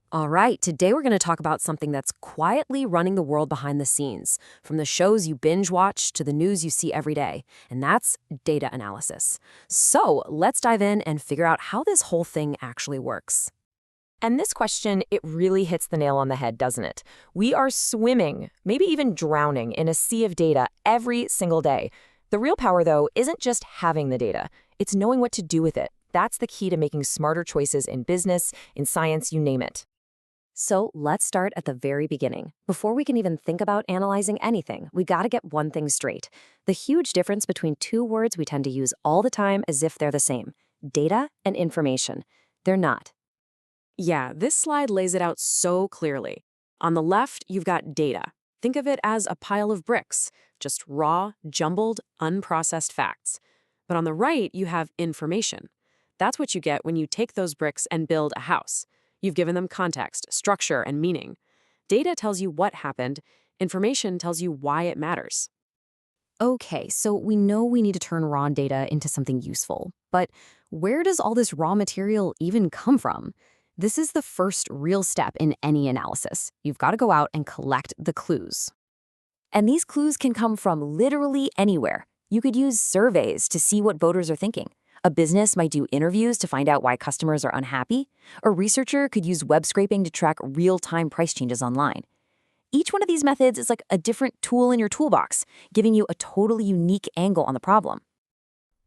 All right, today we're going to talk about something that's quietly running the world behind the scenes, from the shows you binge watch to the news you see every day, and that's data analysis. So let's dive in and figure out how this whole thing actually works. And this question, it really hits the nail on the head, doesn't it? We are swimming, maybe even drowning, in a sea of data every single day. The real power, though, isn't just having the data. It's knowing what to do with it. That's the key to making smarter choices in business, in science, you name it. So let's start at the very beginning. Before we can even think about analyzing anything, we gotta get one thing straight. The huge difference between two words we tend to use all the time as if they're the same: data and information. They're not. Yeah, this slide lays it out so clearly. On the left, you've got data. Think of it as a pile of bricks, just raw, jumbled, unprocessed facts. But on the right, you have information. That's what you get when you take those bricks and build a house. You've given them context, structure, and meaning. Data tells you what happened. Information tells you why it matters. Okay, so we know we need to turn raw data into something useful. But where does all this raw material even come from? This is the first real step in any analysis. You've got to go out and collect the clues. And these clues can come from literally anywhere. You could use surveys to see what voters are thinking. A business might do interviews to find out why customers are unhappy. A researcher could use web scraping to track real-time price changes online. Each one of these methods is like a different tool in your toolbox, giving you a totally unique angle on the problem.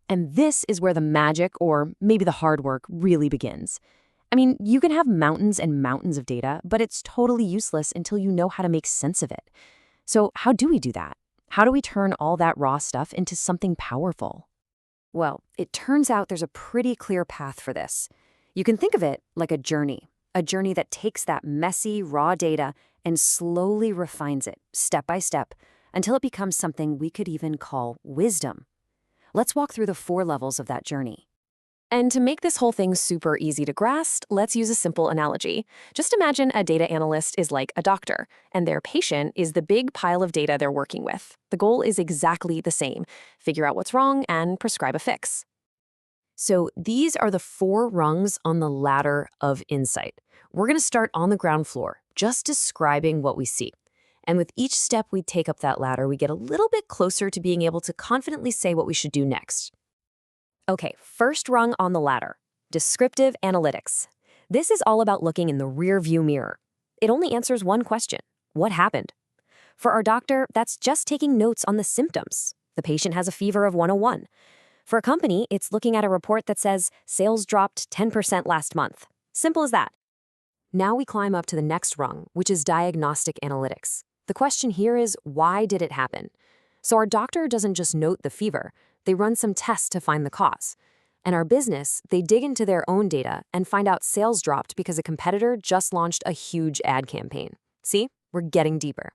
And this is where the magic, or maybe the hard work, really begins. I mean, you can have mountains and mountains of data, but it's totally useless until you know how to make sense of it. So how do we do that? How do we turn all that raw stuff into something powerful? Well, it turns out there's a pretty clear path for this. You can think of it like a journey that takes that messy, raw data and slowly refines it, step by step, until it becomes something we could even call wisdom. Let's walk through the 4 levels of that journey. And to make this whole thing super easy to grasp, let's use a simple analogy. Just imagine a data analyst is like a doctor, and their patient is the big pile of data they're working with. The goal is exactly the same: figure out what's wrong and prescribe a fix. So these are the 4 rungs on the ladder of insight. We're going to start on the ground floor, just describing what we see. And with each step we take up that ladder, we get a little bit closer to being able to confidently say what we should do next. Okay, first rung on the ladder: descriptive analytics. This is all about looking in the rear-view mirror. It only answers one question: what happened? For our doctor, that's just taking notes on the symptoms. The patient has a fever of 101. For a company, it's looking at a report that says sales dropped 10% last month. Simple as that. Now we climb up to the next rung, which is diagnostic analytics. The question here is, why did it happen? So our doctor doesn't just note the fever. They run some tests to find the cause. And our business, they dig into their own data and find out sales dropped because a competitor just launched a huge ad campaign. See? We're getting deeper.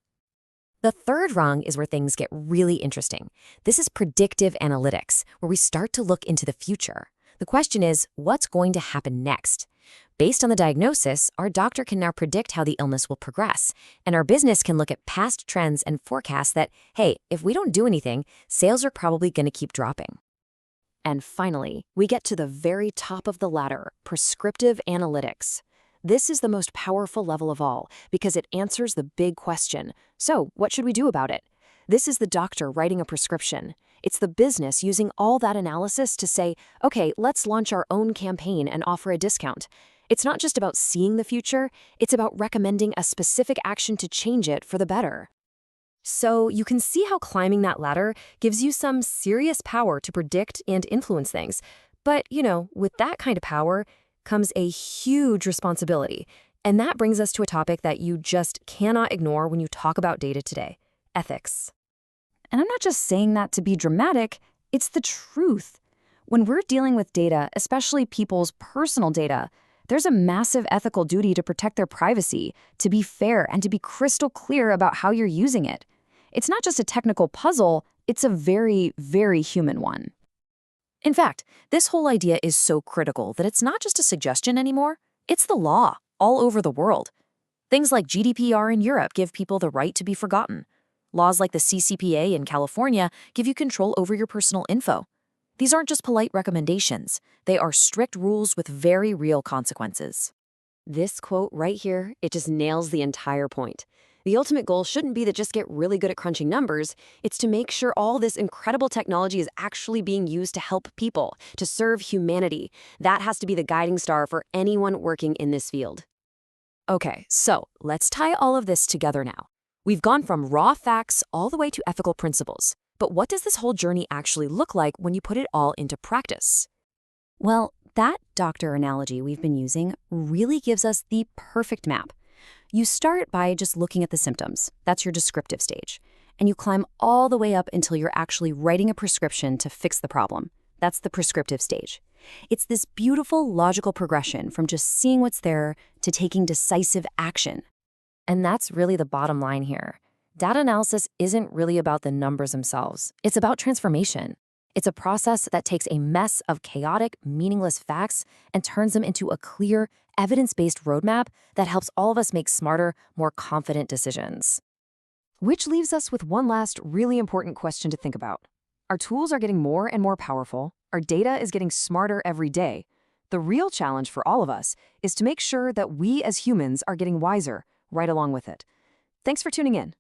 The third rung is where things get really interesting. This is predictive analytics, where we start to look into the future. The question is, what's going to happen next? Based on the diagnosis, our doctor can now predict how the illness will progress, and our business can look at past trends and forecast that, hey, if we don't do anything, sales are probably going to keep dropping. And finally, we get to the very top of the ladder: prescriptive analytics. This is the most powerful level of all because it answers the big question: so, what should we do about it? This is the doctor writing a prescription. It's the business using all that analysis to say, okay, let's launch our own campaign and offer a discount. It's not just about seeing the future, it's about recommending a specific action to change it for the better. So you can see how climbing that ladder gives you some serious power to predict and influence things. But, with that kind of power comes a huge responsibility. And that brings us to a topic that you just cannot ignore when you talk about data today: ethics. And I'm not just saying that to be dramatic, it's the truth. When we're dealing with data, especially people's personal data, there's a massive ethical duty to protect their privacy, to be fair, and to be crystal clear about how you're using it. It's not just a technical puzzle, it's a very, very human one. In fact, this whole idea is so critical that it's not just a suggestion anymore, it's the law all over the world. Things like GDPR in Europe give people the right to be forgotten. Laws like the CCPA in California give you control over your personal info. These aren't just polite recommendations. They are strict rules with very real consequences. This quote right here, it just nails the entire point. The ultimate goal shouldn't be to just get really good at crunching numbers. It's to make sure all this incredible technology is actually being used to help people, to serve humanity. That has to be the guiding star for anyone working in this field. Okay, so let's tie all of this together now. We've gone from raw facts all the way to ethical principles. But what does this whole journey actually look like when you put it all into practice? Well, that doctor analogy we've been using really gives us the perfect map. You start by just looking at the symptoms. That's your descriptive stage. And you climb all the way up until you're actually writing a prescription to fix the problem. That's the prescriptive stage. It's this beautiful logical progression from just seeing what's there to taking decisive action. And that's really the bottom line here. Data analysis isn't really about the numbers themselves. It's about transformation. It's a process that takes a mess of chaotic, meaningless facts and turns them into a clear, evidence-based roadmap that helps all of us make smarter, more confident decisions. Which leaves us with one last really important question to think about. Our tools are getting more and more powerful. Our data is getting smarter every day. The real challenge for all of us is to make sure that we as humans are getting wiser right along with it. Thanks for tuning in.